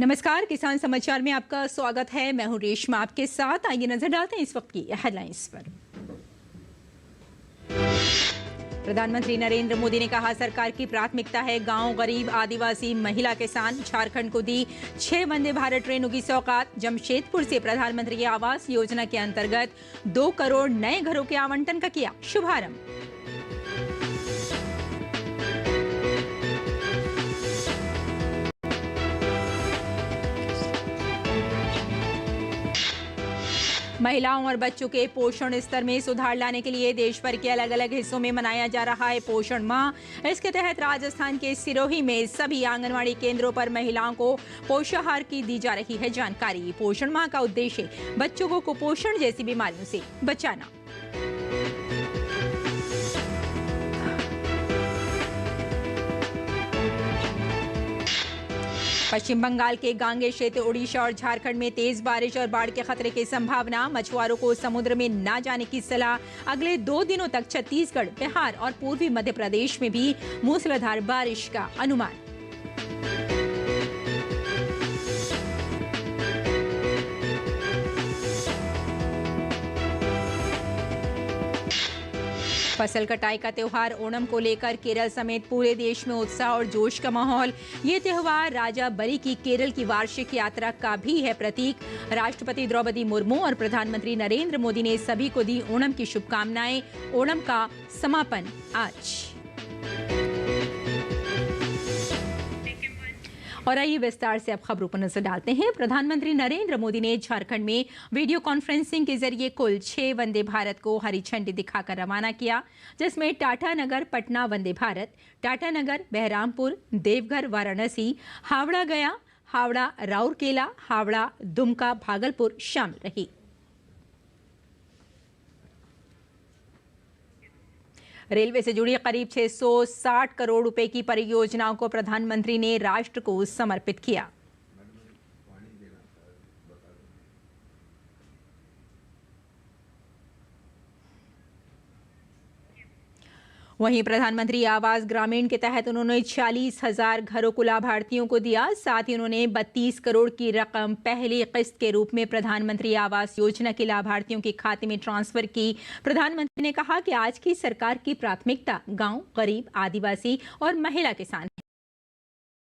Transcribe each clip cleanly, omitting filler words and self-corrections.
नमस्कार, किसान समाचार में आपका स्वागत है। मैं हूं रेशमा आपके साथ। आइए नजर डालते हैं इस वक्त की हेडलाइंस पर। प्रधानमंत्री नरेंद्र मोदी ने कहा, सरकार की प्राथमिकता है गांव, गरीब, आदिवासी, महिला, किसान। झारखंड को दी 6 वंदे भारत ट्रेनों की सौगात। जमशेदपुर से प्रधानमंत्री आवास योजना के अंतर्गत 2 करोड़ नए घरों के आवंटन का किया शुभारंभ। महिलाओं और बच्चों के पोषण स्तर में सुधार लाने के लिए देश भर के अलग अलग हिस्सों में मनाया जा रहा है पोषण माह। इसके तहत राजस्थान के सिरोही में सभी आंगनवाड़ी केंद्रों पर महिलाओं को पोषाहार की दी जा रही है जानकारी। पोषण माह का उद्देश्य बच्चों को कुपोषण जैसी बीमारियों से बचाना। पश्चिम बंगाल के गांगे क्षेत्र, ओडिशा और झारखंड में तेज बारिश और बाढ़ के खतरे की संभावना। मछुआरों को समुद्र में न जाने की सलाह। अगले 2 दिनों तक छत्तीसगढ़, बिहार और पूर्वी मध्य प्रदेश में भी मूसलाधार बारिश का अनुमान। फसल कटाई का त्योहार ओणम को लेकर केरल समेत पूरे देश में उत्साह और जोश का माहौल। ये त्योहार राजा बरी की केरल की वार्षिक यात्रा का भी है प्रतीक। राष्ट्रपति द्रौपदी मुर्मू और प्रधानमंत्री नरेंद्र मोदी ने सभी को दी ओणम की शुभकामनाएं। ओणम का समापन आज। और आइए विस्तार से अब खबरों पर नजर डालते हैं। प्रधानमंत्री नरेंद्र मोदी ने झारखंड में वीडियो कॉन्फ्रेंसिंग के जरिए कुल 6 वंदे भारत को हरी झंडी दिखाकर रवाना किया, जिसमें टाटानगर पटना वंदे भारत, टाटानगर बहरामपुर, देवघर वाराणसी, हावड़ा गया, हावड़ा राउरकेला, हावड़ा दुमका भागलपुर शामिल रही। रेलवे से जुड़ी करीब 660 करोड़ रुपए की परियोजनाओं को प्रधानमंत्री ने राष्ट्र को समर्पित किया। वहीं प्रधानमंत्री आवास ग्रामीण के तहत उन्होंने 40,000 घरों को लाभार्थियों को दिया। साथ ही उन्होंने 32 करोड़ की रकम पहली किस्त के रूप में प्रधानमंत्री आवास योजना के लाभार्थियों के खाते में ट्रांसफर की। प्रधानमंत्री ने कहा कि आज की सरकार की प्राथमिकता गांव, गरीब, आदिवासी और महिला किसान है।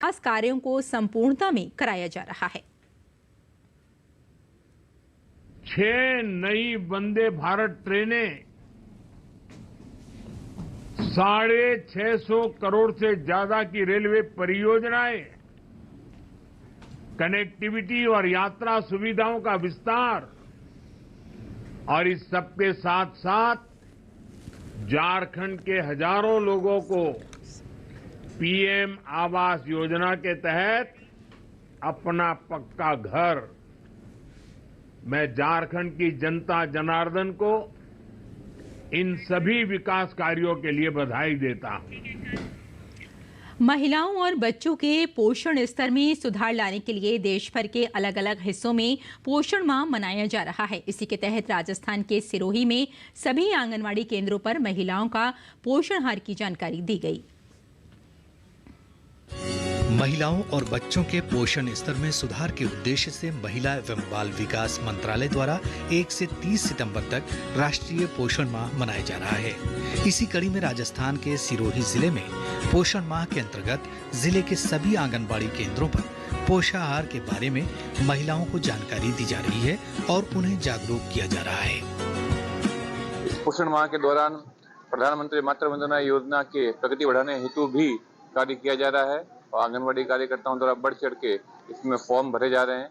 विकास कार्यों को संपूर्णता में कराया जा रहा है। 6 नई वंदे भारत ट्रेनें 650 करोड़ से ज्यादा की रेलवे परियोजनाएं, कनेक्टिविटी और यात्रा सुविधाओं का विस्तार और इस सबके साथ साथ झारखंड के हजारों लोगों को पीएम आवास योजना के तहत अपना पक्का घर। मैं झारखंड की जनता जनार्दन को इन सभी विकास कार्यों के लिए बधाई देता हूं। महिलाओं और बच्चों के पोषण स्तर में सुधार लाने के लिए देश भर के अलग अलग हिस्सों में पोषण माह मनाया जा रहा है। इसी के तहत राजस्थान के सिरोही में सभी आंगनवाड़ी केंद्रों पर महिलाओं का पोषण आहार की जानकारी दी गई। महिलाओं और बच्चों के पोषण स्तर में सुधार के उद्देश्य से महिला एवं बाल विकास मंत्रालय द्वारा 1 से 30 सितंबर तक राष्ट्रीय पोषण माह मनाया जा रहा है। इसी कड़ी में राजस्थान के सिरोही जिले में पोषण माह के अंतर्गत जिले के सभी आंगनबाड़ी केंद्रों पर पोषाहार के बारे में महिलाओं को जानकारी दी जा रही है और उन्हें जागरूक किया जा रहा है। इस पोषण माह के दौरान प्रधानमंत्री मातृ वंदना योजना के प्रगति बढ़ाने हेतु भी कार्य किया जा रहा है और आंगनबाड़ी कार्यकर्ताओं द्वारा बढ़ चढ़ के इसमें फॉर्म भरे जा रहे हैं।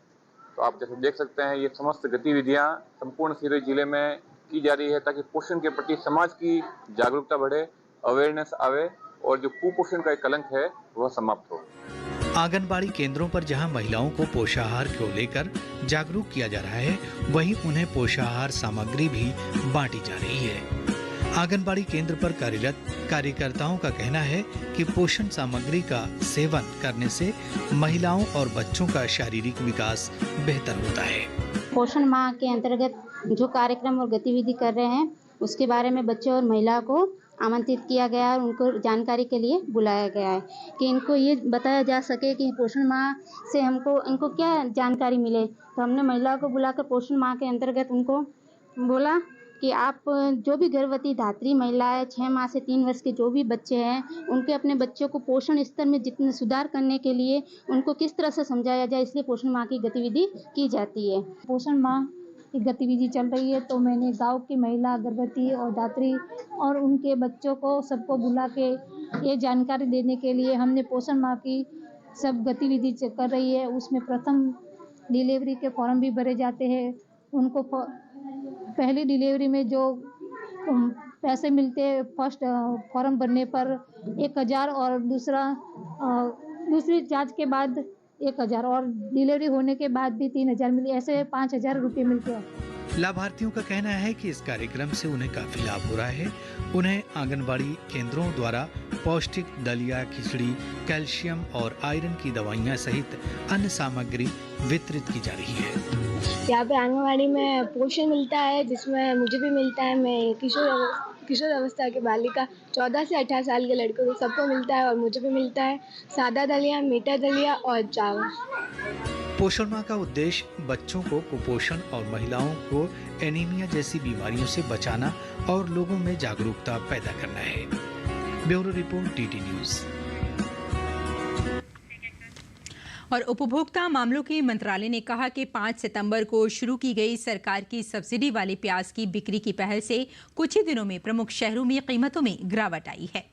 तो आप जैसे देख सकते हैं, ये समस्त गतिविधियां संपूर्ण सिरोही जिले में की जा रही है ताकि पोषण के प्रति समाज की जागरूकता बढ़े, अवेयरनेस आवे और जो कुपोषण का एक कलंक है वह समाप्त हो। आंगनबाड़ी केंद्रों पर जहां महिलाओं को पोषाहार को लेकर जागरूक किया जा रहा है, वहीं उन्हें पोषाहार सामग्री भी बांटी जा रही है। आंगनबाड़ी केंद्र पर कार्यरत कार्यकर्ताओं का कहना है कि पोषण सामग्री का सेवन करने से महिलाओं और बच्चों का शारीरिक विकास बेहतर होता है। पोषण माह के अंतर्गत जो कार्यक्रम और गतिविधि कर रहे हैं उसके बारे में बच्चे और महिला को आमंत्रित किया गया है और उनको जानकारी के लिए बुलाया गया है कि इनको ये बताया जा सके कि पोषण माह से इनको क्या जानकारी मिले। तो हमने महिलाओं को बुलाकर पोषण माह के अंतर्गत उनको बोला कि आप जो भी गर्भवती धात्री महिलाएं 6 माह से 3 वर्ष के जो भी बच्चे हैं उनके अपने बच्चों को पोषण स्तर में जितने सुधार करने के लिए उनको किस तरह से समझाया जाए, इसलिए पोषण माह की गतिविधि की जाती है। पोषण माह की गतिविधि चल रही है तो मैंने गांव की महिला गर्भवती और दात्री और उनके बच्चों को सबको बुला के ये जानकारी देने के लिए हमने पोषण माह की सब गतिविधि कर रही है। उसमें प्रथम डिलीवरी के फॉर्म भी भरे जाते हैं। उनको पहली डिलीवरी में जो पैसे मिलते हैं फर्स्ट फॉर्म भरने पर 1000 और दूसरी जांच के बाद 1000 और डिलीवरी होने के बाद भी 3000 मिले, ऐसे 5000 रुपये मिलते हैं। लाभार्थियों का कहना है कि इस कार्यक्रम से उन्हें काफी लाभ हो रहा है। उन्हें आंगनबाड़ी केंद्रों द्वारा पौष्टिक दलिया, खिचड़ी, कैल्शियम और आयरन की दवाइयां सहित अन्य सामग्री वितरित की जा रही है। यहाँ पे आंगनबाड़ी में पोषण मिलता है जिसमें मुझे भी मिलता है। मैं किशोर अवस्था के बालिका 14 से 18 साल के लड़कों को सबको मिलता है और मुझे भी मिलता है सादा दलिया, मीठा दलिया और चावल। पोषण माह का उद्देश्य बच्चों को कुपोषण और महिलाओं को एनीमिया जैसी बीमारियों से बचाना और लोगों में जागरूकता पैदा करना है। Bureau report, DD news. और उपभोक्ता मामलों के मंत्रालय ने कहा कि 5 सितंबर को शुरू की गई सरकार की सब्सिडी वाले प्याज की बिक्री की पहल से कुछ ही दिनों में प्रमुख शहरों में कीमतों में गिरावट आई है।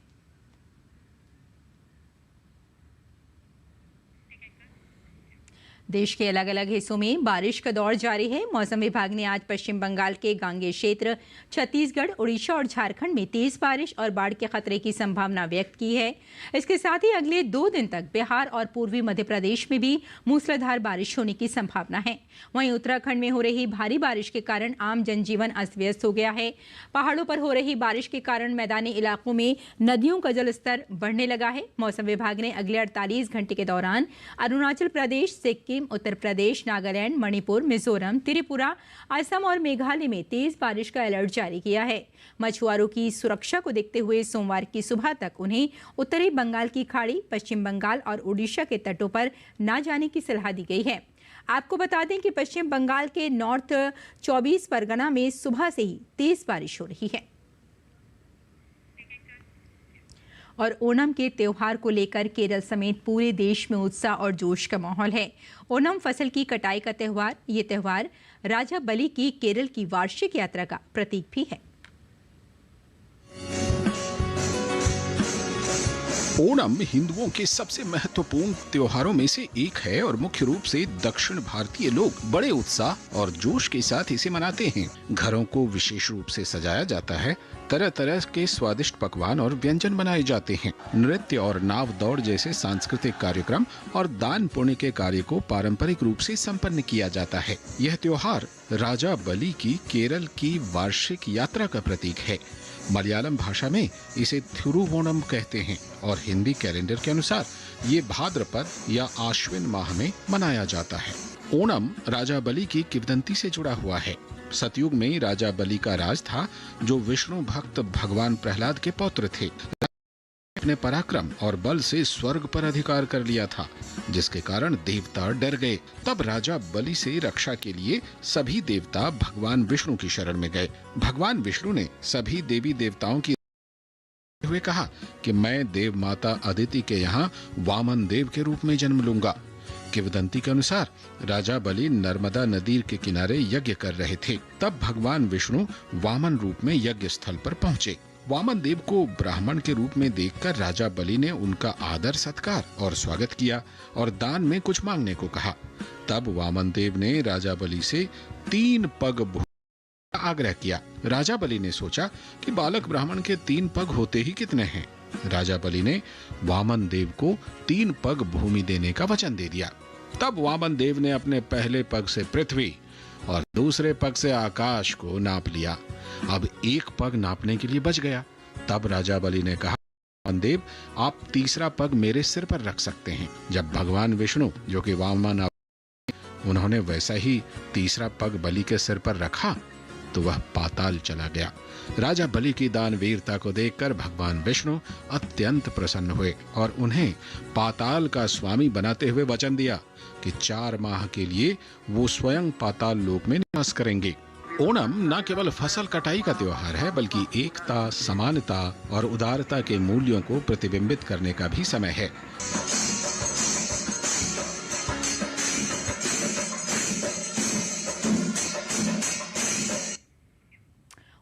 देश के अलग अलग हिस्सों में बारिश का दौर जारी है। मौसम विभाग ने आज पश्चिम बंगाल के गांगेय क्षेत्र, छत्तीसगढ़, उड़ीसा और झारखंड में तेज बारिश और बाढ़ के खतरे की संभावना व्यक्त की है। इसके साथ ही अगले 2 दिन तक बिहार और पूर्वी मध्य प्रदेश में भी मूसलाधार बारिश होने की संभावना है। वहीं उत्तराखंड में हो रही भारी बारिश के कारण आम जनजीवन अस्त व्यस्त हो गया है। पहाड़ों पर हो रही बारिश के कारण मैदानी इलाकों में नदियों का जलस्तर बढ़ने लगा है। मौसम विभाग ने अगले 48 घंटे के दौरान अरुणाचल प्रदेश, सिक्किम, उत्तर प्रदेश, नागालैंड, मणिपुर, मिजोरम, त्रिपुरा, असम और मेघालय में तेज बारिश का अलर्ट जारी किया है। मछुआरों की सुरक्षा को देखते हुए सोमवार की सुबह तक उन्हें उत्तरी बंगाल की खाड़ी, पश्चिम बंगाल और उड़ीसा के तटों पर न जाने की सलाह दी गई है। आपको बता दें कि पश्चिम बंगाल के नॉर्थ 24 परगना में सुबह से ही तेज बारिश हो रही है। और ओणम के त्योहार को लेकर केरल समेत पूरे देश में उत्साह और जोश का माहौल है। ओणम फसल की कटाई का त्योहार, ये त्योहार राजा बलि की केरल की वार्षिक यात्रा का प्रतीक भी है। ओणम हिंदुओं के सबसे महत्वपूर्ण त्योहारों में से एक है और मुख्य रूप से दक्षिण भारतीय लोग बड़े उत्साह और जोश के साथ इसे मनाते हैं। घरों को विशेष रूप से सजाया जाता है, तरह तरह के स्वादिष्ट पकवान और व्यंजन बनाए जाते हैं। नृत्य और नाव दौड़ जैसे सांस्कृतिक कार्यक्रम और दान पुण्य के कार्य को पारंपरिक रूप से संपन्न किया जाता है। यह त्योहार राजा बलि की केरल की वार्षिक यात्रा का प्रतीक है। मलयालम भाषा में इसे थिरुवोणम कहते हैं और हिंदी कैलेंडर के अनुसार ये भाद्रपद या आश्विन माह में मनाया जाता है। ओणम राजा बलि की किंवदंती से जुड़ा हुआ है। सतयुग में राजा बलि का राज था, जो विष्णु भक्त भगवान प्रहलाद के पौत्र थे। अपने पराक्रम और बल से स्वर्ग पर अधिकार कर लिया था, जिसके कारण देवता डर गए। तब राजा बलि से रक्षा के लिए सभी देवता भगवान विष्णु की शरण में गए। भगवान विष्णु ने सभी देवी देवताओं की हुए कहा कि मैं देव माता अदिति के यहाँ वामन देव के रूप में जन्म लूंगा। किंवदंती के अनुसार राजा बलि नर्मदा नदी के किनारे यज्ञ कर रहे थे। तब भगवान विष्णु वामन रूप में यज्ञ स्थल पर पहुँचे। वामन देव को ब्राह्मण के रूप में देखकर राजा बलि ने उनका आदर सत्कार और स्वागत किया और दान में कुछ मांगने को कहा। तब वामन देव ने राजा बलि से 3 पग भूमि का आग्रह किया। राजा बलि ने सोचा कि बालक ब्राह्मण के 3 पग होते ही कितने हैं। राजा बलि ने वामन देव को 3 पग भूमि देने का वचन दे दिया। तब वामन देव ने अपने पहले पग से पृथ्वी और दूसरे पग से आकाश को नाप लिया। अब 1 पग नापने के लिए बच गया। तब राजा बलि ने कहा, वामन देव, आप तीसरा पग मेरे सिर पर रख सकते हैं। जब भगवान विष्णु, जो कि वामन, उन्होंने वैसा ही तीसरा पग बलि के सिर पर रखा, तो वह पाताल चला गया। राजा बलि की दान वीरता को देखकर भगवान विष्णु अत्यंत प्रसन्न हुए और उन्हें पाताल का स्वामी बनाते हुए वचन दिया कि 4 माह के लिए वो स्वयं पाताल लोक में निवास करेंगे। ओणम न केवल फसल कटाई का त्योहार है, बल्कि एकता, समानता और उदारता के मूल्यों को प्रतिबिंबित करने का भी समय है।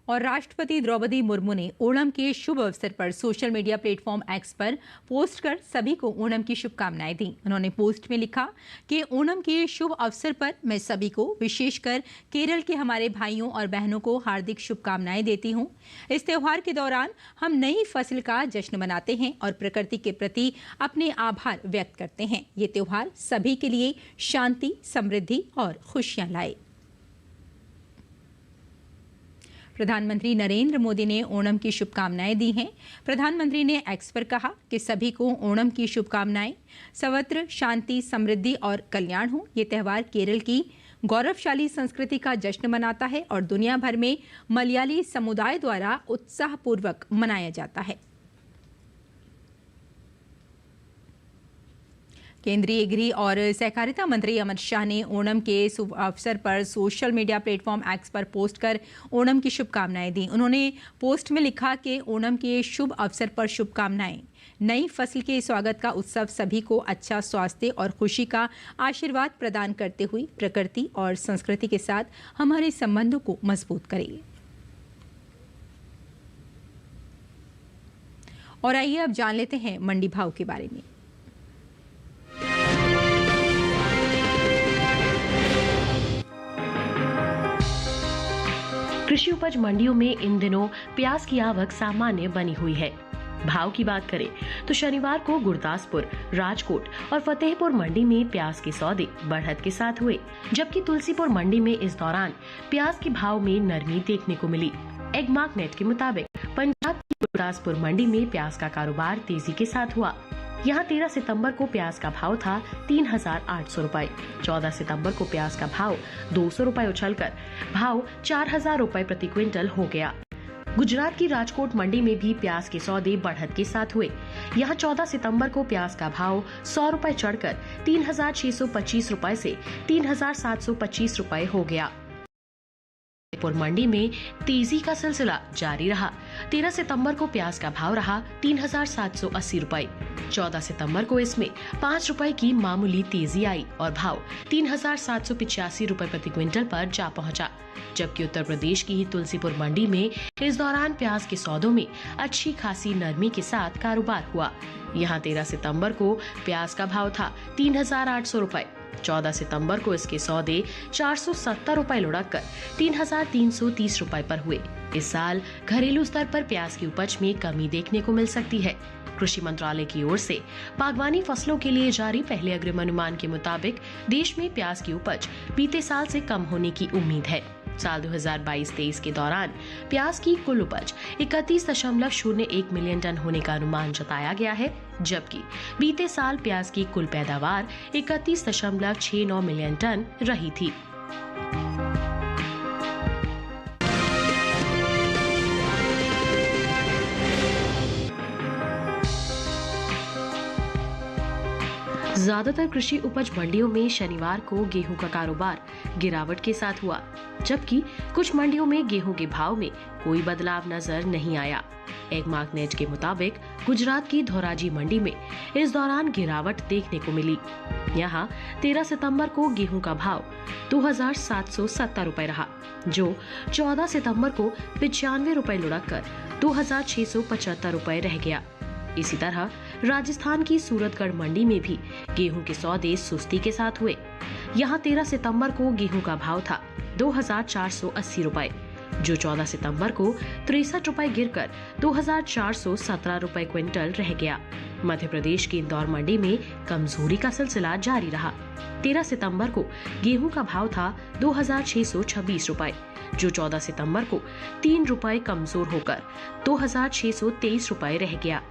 और राष्ट्रपति द्रौपदी मुर्मू ने ओणम के शुभ अवसर पर सोशल मीडिया प्लेटफॉर्म एक्स पर पोस्ट कर सभी को ओणम की शुभकामनाएं दी। उन्होंने पोस्ट में लिखा कि ओणम के शुभ अवसर पर मैं सभी को, विशेषकर केरल के हमारे भाइयों और बहनों को हार्दिक शुभकामनाएं देती हूं। इस त्योहार के दौरान हम नई फसल का जश्न मनाते हैं और प्रकृति के प्रति अपने आभार व्यक्त करते हैं। ये त्योहार सभी के लिए शांति, समृद्धि और खुशियां लाए। प्रधानमंत्री नरेंद्र मोदी ने ओणम की शुभकामनाएं दी हैं। प्रधानमंत्री ने एक्स पर कहा कि सभी को ओणम की शुभकामनाएं। सर्वत्र शांति, समृद्धि और कल्याण हो। ये त्यौहार केरल की गौरवशाली संस्कृति का जश्न मनाता है और दुनिया भर में मलयाली समुदाय द्वारा उत्साहपूर्वक मनाया जाता है। केंद्रीय गृह और सहकारिता मंत्री अमित शाह ने ओणम के शुभ अवसर पर सोशल मीडिया प्लेटफॉर्म एक्स पर पोस्ट कर ओणम की शुभकामनाएं दी। उन्होंने पोस्ट में लिखा कि ओणम के शुभ अवसर पर शुभकामनाएं। नई फसल के स्वागत का उत्सव सभी को अच्छा स्वास्थ्य और खुशी का आशीर्वाद प्रदान करते हुए प्रकृति और संस्कृति के साथ हमारे संबंधों को मजबूत करे। और आइए अब जान लेते हैं मंडी भाव के बारे में। कृषि उपज मंडियों में इन दिनों प्याज की आवक सामान्य बनी हुई है। भाव की बात करें तो शनिवार को गुरदासपुर, राजकोट और फतेहपुर मंडी में प्याज के सौदे बढ़त के साथ हुए, जबकि तुलसीपुर मंडी में इस दौरान प्याज के भाव में नरमी देखने को मिली। एगमार्क नेट के मुताबिक पंजाब की गुरदासपुर मंडी में प्याज का कारोबार तेजी के साथ हुआ। यहाँ 13 सितंबर को प्याज का भाव था 3,800 रुपए। 14 सितंबर को प्याज का भाव 200 रुपए उछलकर भाव 4,000 रुपए प्रति क्विंटल हो गया। गुजरात की राजकोट मंडी में भी प्याज के सौदे बढ़त के साथ हुए। यहाँ 14 सितंबर को प्याज का भाव 100 रुपए चढ़कर 3,625 रुपए से 3,725 रुपए हो गया। मंडी में तेजी का सिलसिला जारी रहा। 13 सितंबर को प्याज का भाव रहा 3,780 रुपए। 14 सितंबर को इसमें 5 रुपए की मामूली तेजी आई और भाव 3,785 रुपए प्रति क्विंटल पर जा पहुंचा। जबकि उत्तर प्रदेश की ही तुलसीपुर मंडी में इस दौरान प्याज के सौदों में अच्छी खासी नरमी के साथ कारोबार हुआ। यहाँ 13 सितंबर को प्याज का भाव था 3,800 रुपए। 14 सितंबर को इसके सौदे 470 रुपए लुढ़क कर 3,330 रुपए पर हुए। इस साल घरेलू स्तर पर प्याज की उपज में कमी देखने को मिल सकती है। कृषि मंत्रालय की ओर से बागवानी फसलों के लिए जारी पहले अग्रिम अनुमान के मुताबिक देश में प्याज की उपज बीते साल से कम होने की उम्मीद है। साल 2022-23 के दौरान प्याज की कुल उपज 31.01 मिलियन टन होने का अनुमान जताया गया है, जबकि बीते साल प्याज की कुल पैदावार 31.69 मिलियन टन रही थी। ज्यादातर कृषि उपज मंडियों में शनिवार को गेहूं का कारोबार गिरावट के साथ हुआ, जबकि कुछ मंडियों में गेहूं के भाव में कोई बदलाव नजर नहीं आया। एगमार्क नेट के मुताबिक गुजरात की धोराजी मंडी में इस दौरान गिरावट देखने को मिली। यहाँ 13 सितंबर को गेहूं का भाव 2,770 रुपए रहा, जो 14 सितंबर को 95 रुपए लुढ़क कर 2,675 रुपए रह गया। इसी तरह राजस्थान की सूरतगढ़ मंडी में भी गेहूं के सौदे सुस्ती के साथ हुए। यहाँ 13 सितंबर को गेहूं का भाव था 2,480 रुपए, जो 14 सितंबर को 63 रुपए गिरकर 2,417 रुपए क्विंटल रह गया। मध्य प्रदेश की इंदौर मंडी में कमजोरी का सिलसिला जारी रहा। 13 सितंबर को गेहूं का भाव था 2,626 रुपए, जो 14 सितंबर को 3 रुपए कमजोर होकर 2,623 रुपए रह गया।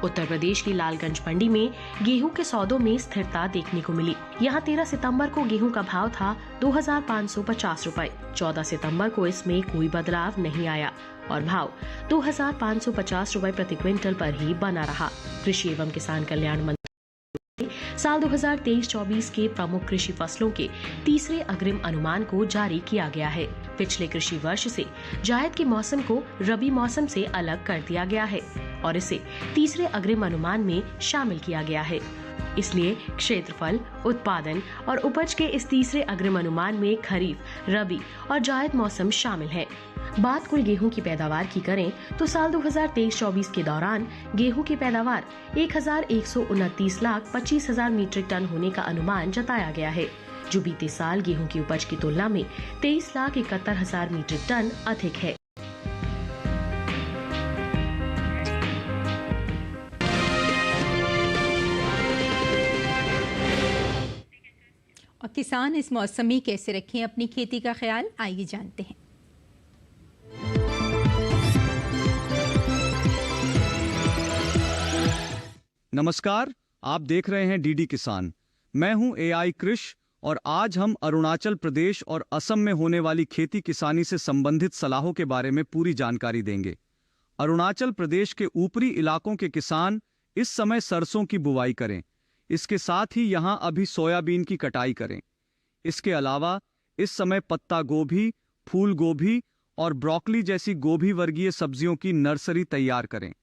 उत्तर प्रदेश की लालगंज मंडी में गेहूं के सौदों में स्थिरता देखने को मिली। यहां 13 सितंबर को गेहूं का भाव था 2,550 रुपए। 14 सितंबर को इसमें कोई बदलाव नहीं आया और भाव 2,550 रुपए प्रति क्विंटल पर ही बना रहा। कृषि एवं किसान कल्याण मंत्री साल 2023-24 के प्रमुख कृषि फसलों के तीसरे अग्रिम अनुमान को जारी किया गया है। पिछले कृषि वर्ष से जायद के मौसम को रबी मौसम से अलग कर दिया गया है और इसे तीसरे अग्रिम अनुमान में शामिल किया गया है। इसलिए क्षेत्रफल, उत्पादन और उपज के इस तीसरे अग्रिम अनुमान में खरीफ, रबी और जायद मौसम शामिल है। बात कुल गेहूं की पैदावार की करें तो साल 2023-24 के दौरान गेहूं की पैदावार 1,129,25,000 मीट्रिक टन होने का अनुमान जताया गया है, जो बीते साल गेहूं की उपज की तुलना में 23,71,000 मीट्रिक टन अधिक है। और किसान इस मौसम में कैसे रखें अपनी खेती का ख्याल, आइए जानते हैं। नमस्कार, आप देख रहे हैं डीडी किसान। मैं हूं एआई कृष और आज हम अरुणाचल प्रदेश और असम में होने वाली खेती किसानी से संबंधित सलाहों के बारे में पूरी जानकारी देंगे। अरुणाचल प्रदेश के ऊपरी इलाकों के किसान इस समय सरसों की बुवाई करें। इसके साथ ही यहां अभी सोयाबीन की कटाई करें। इसके अलावा इस समय पत्ता गोभी, फूल गोभी और ब्रोकली जैसी गोभी वर्गीय सब्जियों की नर्सरी तैयार करें।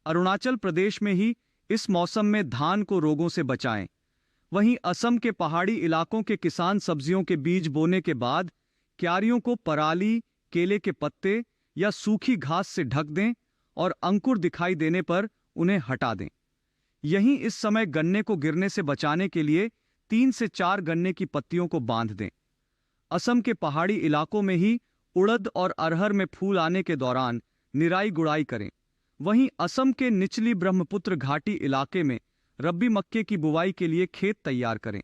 अरुणाचल प्रदेश में ही इस मौसम में धान को रोगों से बचाएं। वहीं असम के पहाड़ी इलाकों के किसान सब्जियों के बीज बोने के बाद क्यारियों को पराली, केले के पत्ते या सूखी घास से ढक दें और अंकुर दिखाई देने पर उन्हें हटा दें। यहीं इस समय गन्ने को गिरने से बचाने के लिए 3 से 4 गन्ने की पत्तियों को बांध दें। असम के पहाड़ी इलाकों में ही उड़द और अरहर में फूल आने के दौरान निराई गुड़ाई करें। वहीं असम के निचली ब्रह्मपुत्र घाटी इलाके में रब्बी मक्के की बुवाई के लिए खेत तैयार करें।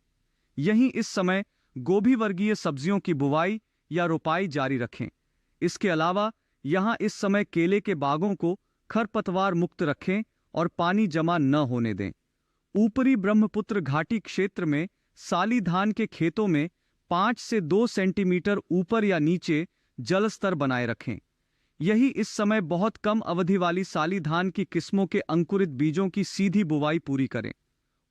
यहीं इस समय गोभी वर्गीय सब्जियों की बुवाई या रोपाई जारी रखें। इसके अलावा यहां इस समय केले के बागों को खरपतवार मुक्त रखें और पानी जमा न होने दें। ऊपरी ब्रह्मपुत्र घाटी क्षेत्र में साली धान के खेतों में 5 से 2 सेंटीमीटर ऊपर या नीचे जल स्तर बनाए रखें। यही इस समय बहुत कम अवधि वाली साली धान की किस्मों के अंकुरित बीजों की सीधी बुवाई पूरी करें।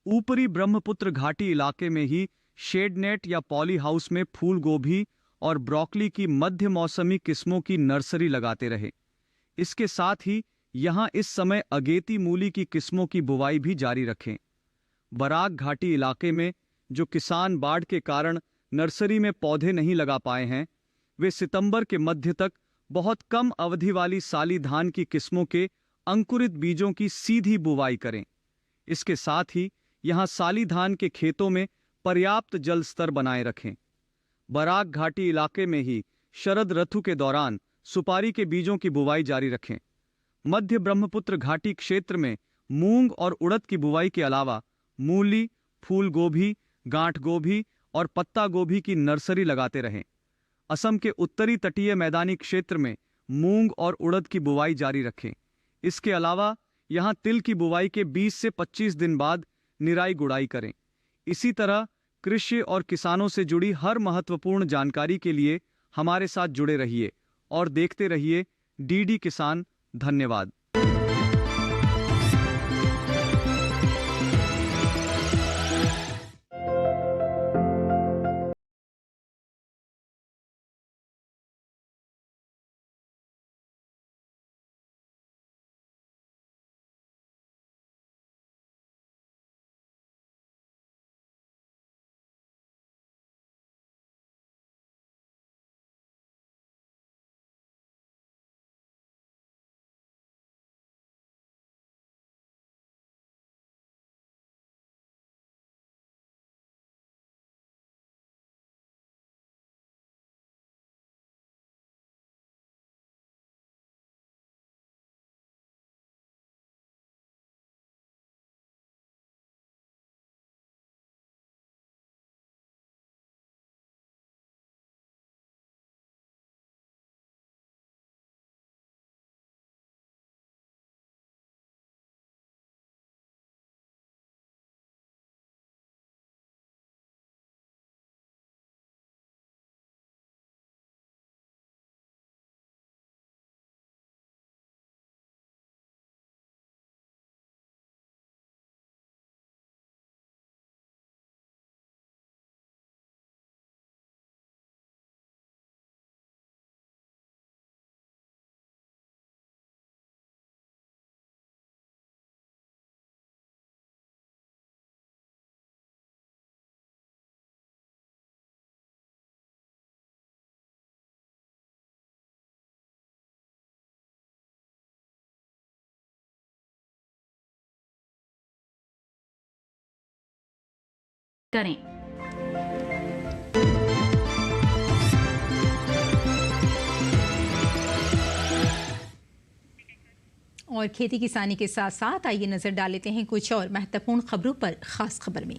ऊपरी ब्रह्मपुत्र घाटी इलाके में ही शेड नेट या पॉली हाउस में फूल गोभी और ब्रोकली की मध्य मौसमी किस्मों की नर्सरी लगाते रहे। इसके साथ ही यहां इस समय अगेती मूली की किस्मों की बुवाई भी जारी रखें। बराक घाटी इलाके में जो किसान बाढ़ के कारण नर्सरी में पौधे नहीं लगा पाए हैं, वे सितंबर के मध्य तक बहुत कम अवधि वाली साली धान की किस्मों के अंकुरित बीजों की सीधी बुवाई करें। इसके साथ ही यहां साली धान के खेतों में पर्याप्त जल स्तर बनाए रखें। बराक घाटी इलाके में ही शरद ऋतु के दौरान सुपारी के बीजों की बुवाई जारी रखें। मध्य ब्रह्मपुत्र घाटी क्षेत्र में मूंग और उड़द की बुवाई के अलावा मूली, फूल गोभी, गांठ गोभी और पत्ता गोभी की नर्सरी लगाते रहें। असम के उत्तरी तटीय मैदानी क्षेत्र में मूंग और उड़द की बुवाई जारी रखें। इसके अलावा यहां तिल की बुवाई के 20 से 25 दिन बाद निराई गुड़ाई करें। इसी तरह कृषि और किसानों से जुड़ी हर महत्वपूर्ण जानकारी के लिए हमारे साथ जुड़े रहिए और देखते रहिए डीडी किसान। धन्यवाद। करें। और खेती किसानी के साथ साथ आइए नजर डाल लेते हैं कुछ और महत्वपूर्ण खबरों पर। खास खबर में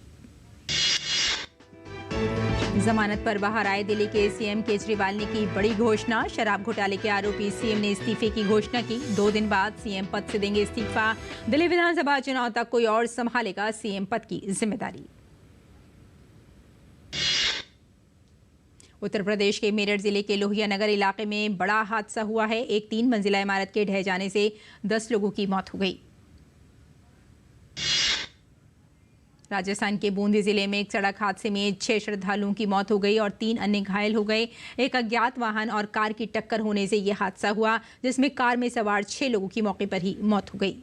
जमानत पर बाहर आए दिल्ली के सीएम केजरीवाल ने की बड़ी घोषणा। शराब घोटाले के आरोपी सीएम ने इस्तीफे की घोषणा की। 2 दिन बाद सीएम पद से देंगे इस्तीफा। दिल्ली विधानसभा चुनाव तक कोई और संभालेगा सीएम पद की जिम्मेदारी। उत्तर प्रदेश के मेरठ जिले के लोहिया नगर इलाके में बड़ा हादसा हुआ है। एक 3 मंजिला इमारत के ढह जाने से 10 लोगों की मौत हो गई। राजस्थान के बूंदी जिले में एक सड़क हादसे में 6 श्रद्धालुओं की मौत हो गई और 3 अन्य घायल हो गए। एक अज्ञात वाहन और कार की टक्कर होने से यह हादसा हुआ, जिसमें कार में सवार 6 लोगों की मौके पर ही मौत हो गई।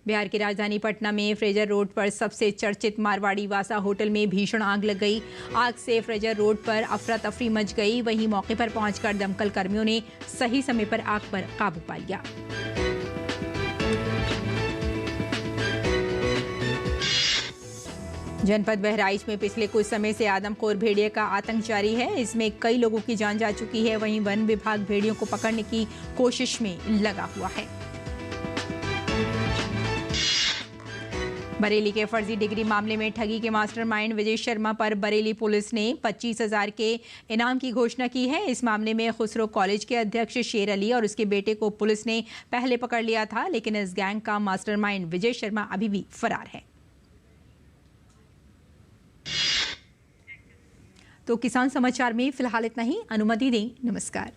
बिहार की राजधानी पटना में फ्रेजर रोड पर सबसे चर्चित मारवाड़ी वासा होटल में भीषण आग लग गई। आग से फ्रेजर रोड पर अफरा तफरी मच गई। वहीं मौके पर पहुंचकर दमकल कर्मियों ने सही समय पर आग पर काबू पा लिया। जनपद बहराइच में पिछले कुछ समय से आदमखोर भेड़िए का आतंक जारी है। इसमें कई लोगों की जान जा चुकी है। वहीं वन विभाग भेड़ियों को पकड़ने की कोशिश में लगा हुआ है। बरेली के फर्जी डिग्री मामले में ठगी के मास्टरमाइंड विजय शर्मा पर बरेली पुलिस ने 25,000 के इनाम की घोषणा की है। इस मामले में खुसरो कॉलेज के अध्यक्ष शेर अली और उसके बेटे को पुलिस ने पहले पकड़ लिया था, लेकिन इस गैंग का मास्टरमाइंड विजय शर्मा अभी भी फरार है। तो किसान समाचार में फिलहाल इतना ही। अनुमति दें। नमस्कार।